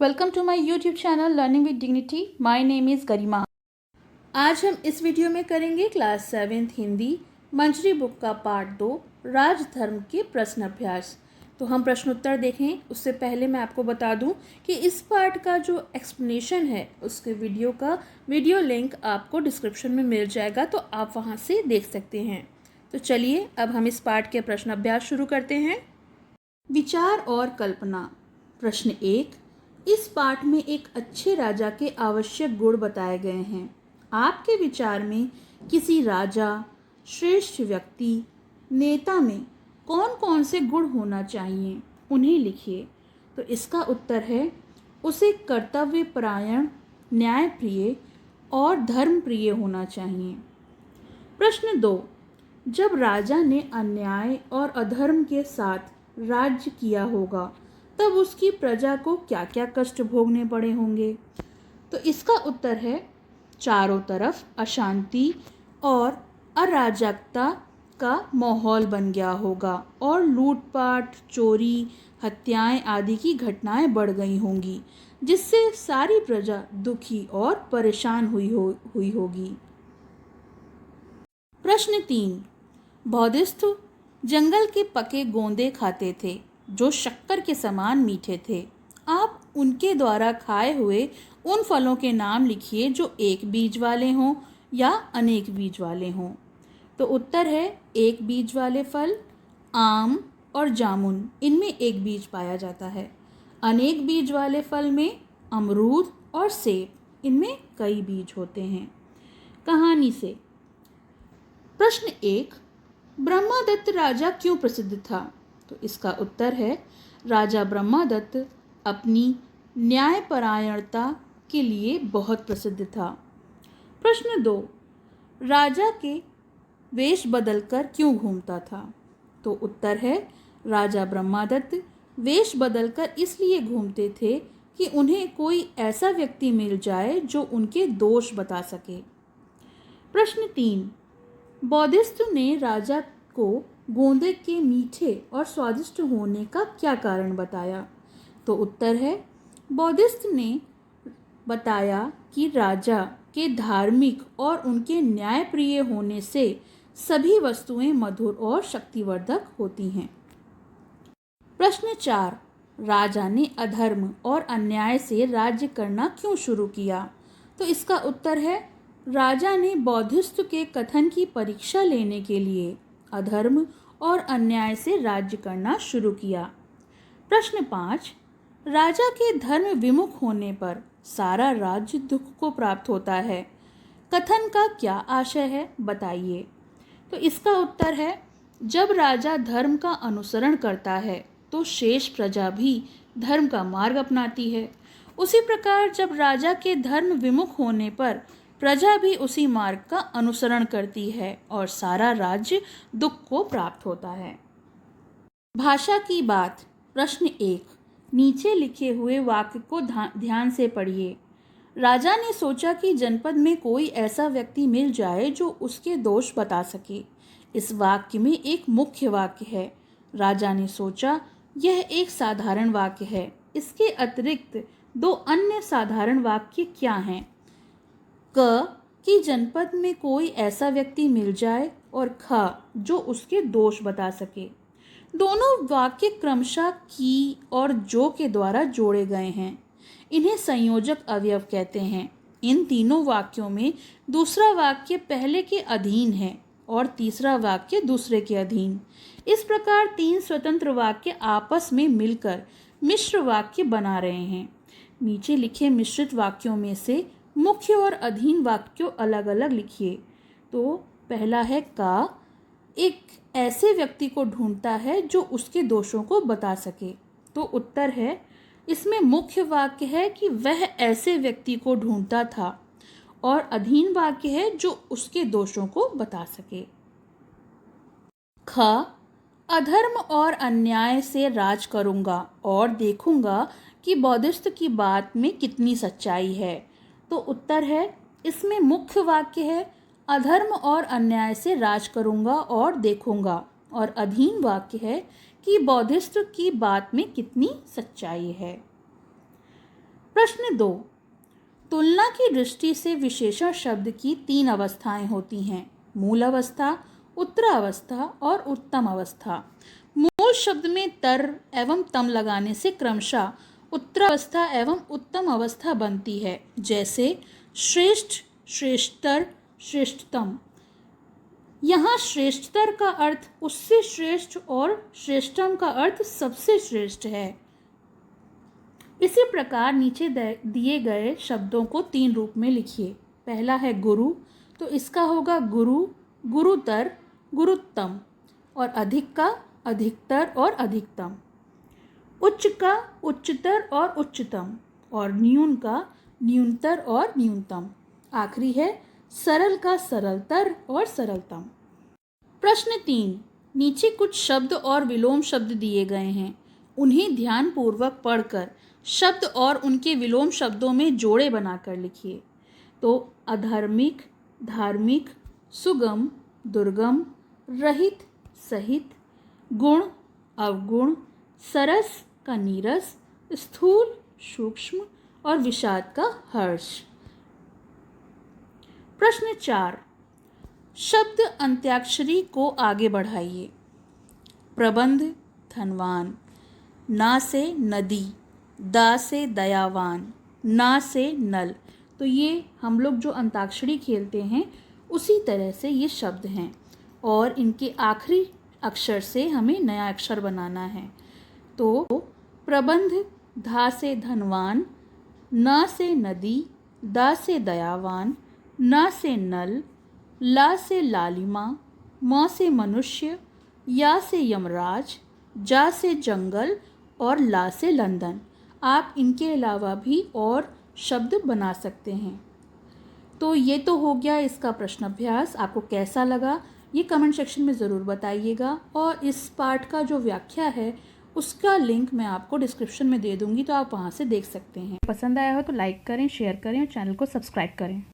Welcome to my YouTube channel learning with dignity. My name is Garima. आज हम इस video में करेंगे class 7th Hindi Manjari book का पार्ट 2 राजधर्म के प्रश्न अभ्यास। तो हम प्रश्नोत्तर देखें उससे पहले मैं आपको बता दूं कि इस पार्ट का जो एक्सप्लेनेशन है उसके वीडियो लिंक आपको डिस्क्रिप्शन में मिल जाएगा, तो आप वहां से देख सकते हैं। तो चलिए अब हम इस पार्ट के प्रश्न अभ्यास शुरू करते हैं। विचार और कल्पना। प्रश्न 1, इस पाठ में एक अच्छे राजा के आवश्यक गुण बताए गए हैं। आपके विचार में किसी राजा, श्रेष्ठ व्यक्ति, नेता में कौन कौन से गुण होना चाहिए, उन्हें लिखिए। तो इसका उत्तर है उसे कर्तव्यपरायण, न्यायप्रिय और धर्मप्रिय होना चाहिए। प्रश्न 2, जब राजा ने अन्याय और अधर्म के साथ राज्य किया होगा तब उसकी प्रजा को क्या क्या कष्ट भोगने पड़े होंगे। तो इसका उत्तर है चारों तरफ अशांति और अराजकता का माहौल बन गया होगा और लूटपाट, चोरी, हत्याएं आदि की घटनाएं बढ़ गई होंगी, जिससे सारी प्रजा दुखी और परेशान हुई होगी। प्रश्न 3, बौद्धिस्ट जंगल के पके गोंदे खाते थे जो शक्कर के समान मीठे थे। आप उनके द्वारा खाए हुए उन फलों के नाम लिखिए जो एक बीज वाले हों या अनेक बीज वाले हों। तो उत्तर है एक बीज वाले फल आम और जामुन, इनमें एक बीज पाया जाता है। अनेक बीज वाले फल में अमरूद और सेब, इनमें कई बीज होते हैं। कहानी से। प्रश्न 1, ब्रह्मदत्त राजा क्यों प्रसिद्ध था। तो इसका उत्तर है राजा ब्रह्मदत्त अपनी न्यायपरायणता के लिए बहुत प्रसिद्ध था। प्रश्न 2, राजा के वेश बदलकर क्यों घूमता था। तो उत्तर है राजा ब्रह्मदत्त वेश बदलकर इसलिए घूमते थे कि उन्हें कोई ऐसा व्यक्ति मिल जाए जो उनके दोष बता सके। प्रश्न 3, बौद्धिस्ट ने राजा को गोंदे के मीठे और स्वादिष्ट होने का क्या कारण बताया। तो उत्तर है बौद्धिस्ट ने बताया कि राजा के धार्मिक और उनके न्यायप्रिय होने से सभी वस्तुएं मधुर और शक्तिवर्धक होती हैं। प्रश्न 4, राजा ने अधर्म और अन्याय से राज्य करना क्यों शुरू किया। तो इसका उत्तर है राजा ने बौद्धिस्ट के कथन की परीक्षा लेने के लिए अधर्म और अन्याय से राज्य करना शुरू किया। प्रश्न 5, राजा के धर्म विमुख होने पर सारा राज्य दुख को प्राप्त होता है। कथन का क्या आशय है, बताइए। तो इसका उत्तर है जब राजा धर्म का अनुसरण करता है तो शेष प्रजा भी धर्म का मार्ग अपनाती है। उसी प्रकार जब राजा के धर्म विमुख होने पर प्रजा भी उसी मार्ग का अनुसरण करती है और सारा राज्य दुख को प्राप्त होता है। भाषा की बात। प्रश्न 1, नीचे लिखे हुए वाक्य को ध्यान से पढ़िए। राजा ने सोचा कि जनपद में कोई ऐसा व्यक्ति मिल जाए जो उसके दोष बता सके। इस वाक्य में एक मुख्य वाक्य है। राजा ने सोचा, यह एक साधारण वाक्य है। इसके अतिरिक्त दो अन्य साधारण वाक्य क्या हैं। क, कि जनपद में कोई ऐसा व्यक्ति मिल जाए, और ख, जो उसके दोष बता सके। दोनों वाक्य क्रमशः की और जो के द्वारा जोड़े गए हैं। इन्हें संयोजक अवयव कहते हैं। इन तीनों वाक्यों में दूसरा वाक्य पहले के अधीन है और तीसरा वाक्य दूसरे के अधीन। इस प्रकार तीन स्वतंत्र वाक्य आपस में मिलकर मिश्र वाक्य बना रहे हैं। नीचे लिखे मिश्रित वाक्यों में से मुख्य और अधीन वाक्यों अलग अलग लिखिए। तो पहला है का, एक ऐसे व्यक्ति को ढूंढता है जो उसके दोषों को बता सके। तो उत्तर है इसमें मुख्य वाक्य है कि वह ऐसे व्यक्ति को ढूंढता था और अधीन वाक्य है जो उसके दोषों को बता सके। ख, अधर्म और अन्याय से राज करूंगा और देखूंगा कि बौद्धिस्ट की बात में कितनी सच्चाई है। तो उत्तर है इसमें मुख्य वाक्य है अधर्म और अन्याय से राज करूंगा और देखूंगा, और अधीन वाक्य है कि बौद्धिस्ट की बात में कितनी सच्चाई है। प्रश्न 2, तुलना की दृष्टि से विशेषण शब्द की 3 अवस्थाएं होती हैं, मूल अवस्था, उत्तरावस्था और उत्तम अवस्था। मूल शब्द में तर एवं तम लगाने से क्रमशः उत्तरावस्था एवं उत्तम अवस्था बनती है, जैसे श्रेष्ठ, श्रेष्ठतर, श्रेष्ठतम। यहाँ श्रेष्ठतर का अर्थ उससे श्रेष्ठ और श्रेष्ठतम का अर्थ सबसे श्रेष्ठ है। इसी प्रकार नीचे दिए गए शब्दों को 3 रूप में लिखिए। पहला है गुरु, तो इसका होगा गुरु, गुरुतर, गुरुत्तम, और अधिक का अधिकतर और अधिकतम, उच्च का उच्चतर और उच्चतम, और न्यून का न्यूनतर और न्यूनतम। आखिरी है सरल का सरलतर और सरलतम। प्रश्न 3, नीचे कुछ शब्द और विलोम शब्द दिए गए हैं, उन्हें ध्यानपूर्वक पढ़कर शब्द और उनके विलोम शब्दों में जोड़े बनाकर लिखिए। तो अधार्मिक, धार्मिक, सुगम, दुर्गम, रहित, सहित, गुण, अवगुण, सरस का नीरस, स्थूल, सूक्ष्म और विषाद का हर्ष। प्रश्न 4, शब्द अंत्याक्षरी को आगे बढ़ाइए। प्रबंध, धनवान, ना से नदी, दा से दयावान, ना से नल। तो ये हम लोग जो अंताक्षरी खेलते हैं उसी तरह से ये शब्द हैं, और इनके आखिरी अक्षर से हमें नया अक्षर बनाना है। तो प्रबंध, धा से धनवान, ना से नदी, दा से दयावान, ना से नल, ला से लालिमा, म से मनुष्य, या से यमराज, जा से जंगल और ला से लंदन। आप इनके अलावा भी और शब्द बना सकते हैं। तो ये तो हो गया इसका प्रश्न अभ्यास। आपको कैसा लगा ये कमेंट सेक्शन में ज़रूर बताइएगा, और इस पाठ का जो व्याख्या है उसका लिंक मैं आपको डिस्क्रिप्शन में दे दूँगी, तो आप वहाँ से देख सकते हैं। पसंद आया हो तो लाइक करें, शेयर करें और चैनल को सब्सक्राइब करें।